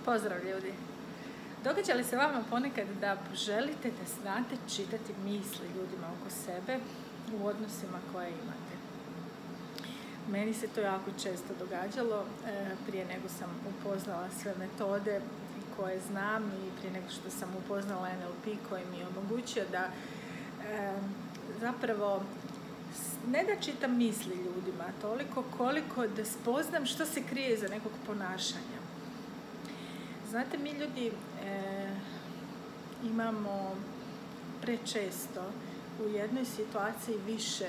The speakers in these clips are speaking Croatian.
Pozdrav ljudi! Događa li se vama ponekad da želite da znate čitati misli ljudima oko sebe u odnosima koje imate? Meni se to jako često događalo prije nego sam upoznala sve metode koje znam i prije nego što sam upoznala NLP koji mi je omogućio da zapravo ne da čitam misli ljudima toliko koliko da spoznam što se krije iza nekog ponašanja. Znate, mi ljudi imamo prečesto u jednoj situaciji više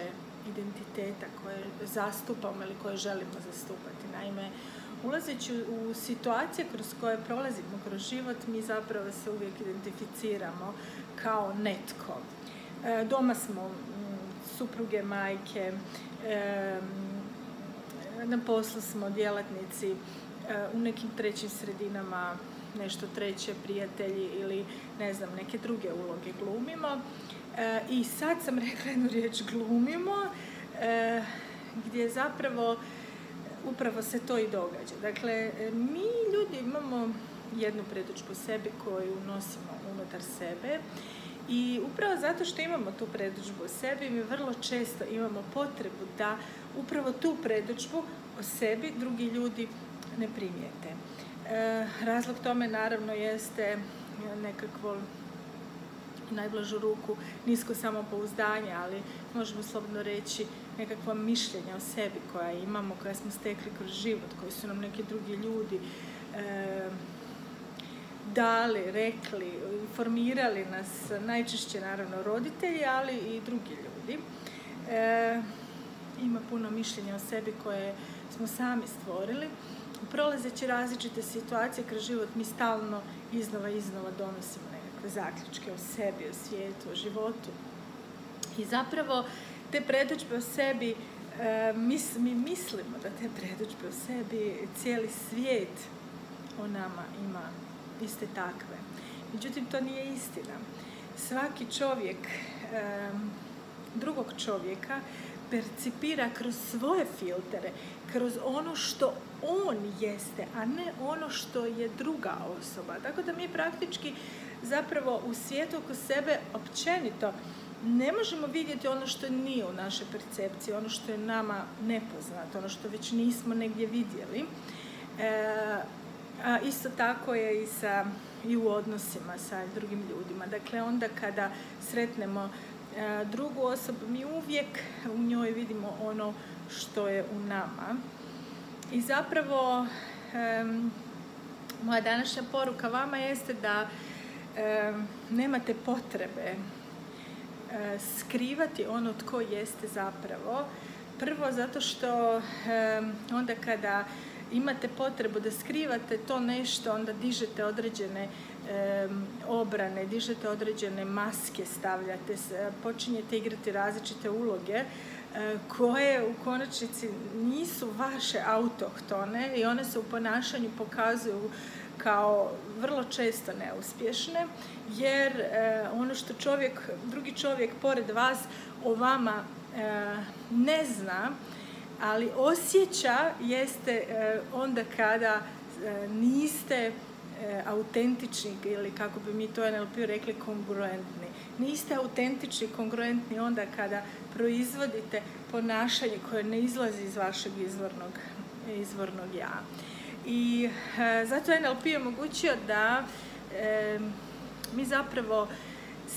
identiteta koje zastupamo ili koje želimo zastupati. Naime, ulazeći u situacije kroz koje prolazimo kroz život, mi zapravo se uvijek identificiramo kao netko. Doma smo supruge, majke, na poslu smo djelatnici, u nekim trećim sredinama nešto treće, prijatelji ili ne znam, neke druge uloge glumimo. I sad sam rekla jednu riječ glumimo, gdje zapravo upravo se to i događa. Dakle, mi ljudi imamo jednu predodžbu sebi koju nosimo unutar sebe i upravo zato što imamo tu predodžbu o sebi, mi vrlo često imamo potrebu da upravo tu predodžbu o sebi drugi ljudi ne primijete. Razlog tome naravno jeste nekakvo, u najblažu ruku, nisko samopouzdanje, ali možemo slobodno reći nekakva mišljenja o sebi koja imamo, koja smo stekli kroz život, koji su nam neki drugi ljudi dali, rekli, informirali nas, najčešće naravno roditelji, ali i drugi ljudi. Ima puno mišljenja o sebi koje smo sami stvorili. Prolazeći različite situacije kroz život, mi stalno iznova donosimo nekakve zaključke o sebi, o svijetu, o životu. I zapravo te predodžbe o sebi, mi mislimo da te predodžbe o sebi cijeli svijet o nama ima iste takve. Međutim, to nije istina. Svaki čovjek drugog čovjeka percipira kroz svoje filtere, kroz ono što on jeste, a ne ono što je druga osoba. Tako da mi praktički zapravo u svijetu oko sebe općenito ne možemo vidjeti ono što nije u našoj percepciji, ono što je nama nepoznato, ono što već nismo negdje vidjeli. A isto tako je i u odnosima sa drugim ljudima. Dakle, onda kada sretnemo drugu osobu, mi uvijek u njoj vidimo ono što je u nama. I zapravo moja današnja poruka vama jeste da nemate potrebe skrivati ono tko jeste zapravo. Prvo zato što onda kada imate potrebu da skrivate to nešto, onda dižete određene obrane, dižete određene maske, stavljate, počinjete igrati različite uloge koje u konačnici nisu vaše autohtone i one se u ponašanju pokazuju kao vrlo često neuspješne, jer ono što drugi čovjek pored vas o vama ne zna, ali osjeća, jeste onda kada niste autentični ili kako bi mi to NLP rekli kongruentni. Niste autentični, kongruentni onda kada proizvodite ponašanje koje ne izlazi iz vašeg izvornog ja. I zato je NLP omogućio da mi zapravo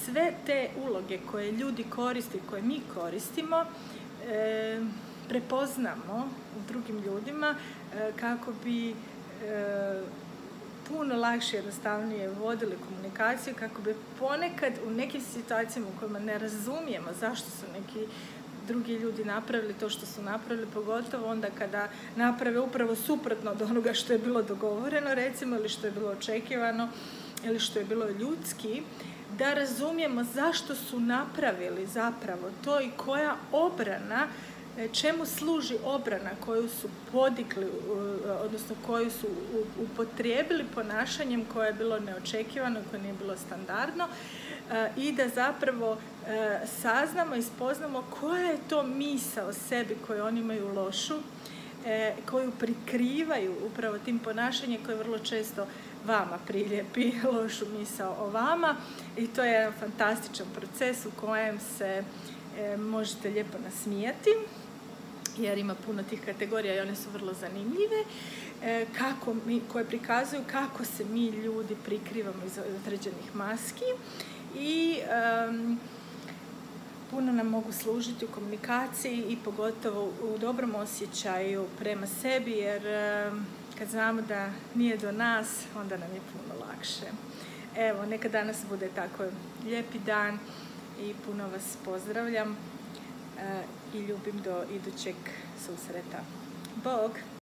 sve te uloge koje ljudi koriste, koje mi koristimo, prepoznamo u drugim ljudima kako bi puno lakše, jednostavnije vodili komunikaciju, kako bi ponekad u nekim situacijama u kojima ne razumijemo zašto su neki drugi ljudi napravili to što su napravili, pogotovo onda kada naprave upravo suprotno od onoga što je bilo dogovoreno, recimo, ili što je bilo očekivano, ili što je bilo ljudski, da razumijemo zašto su napravili zapravo to i koja obrana, čemu služi obrana koju su podigli, odnosno koju su upotrijebili ponašanjem koje je bilo neočekivano, koje nije bilo standardno, i da zapravo saznamo i spoznamo koja je to misao o sebi koju oni imaju lošu, koju prikrivaju upravo tim ponašanjem koje vrlo često vama prilijepi lošu misao o vama, i to je jedan fantastičan proces u kojem se možete lijepo nasmijati, jer ima puno tih kategorija i one su vrlo zanimljive, koje prikazuju kako se mi ljudi prikrivamo iz određenih maski i puno nam mogu služiti u komunikaciji i pogotovo u dobrom osjećaju prema sebi, jer kad znamo da nije do nas, onda nam je puno lakše. Evo, neka danas bude tako lijepi dan i puno vas pozdravljam i ljubim do idućeg susreta. Bog!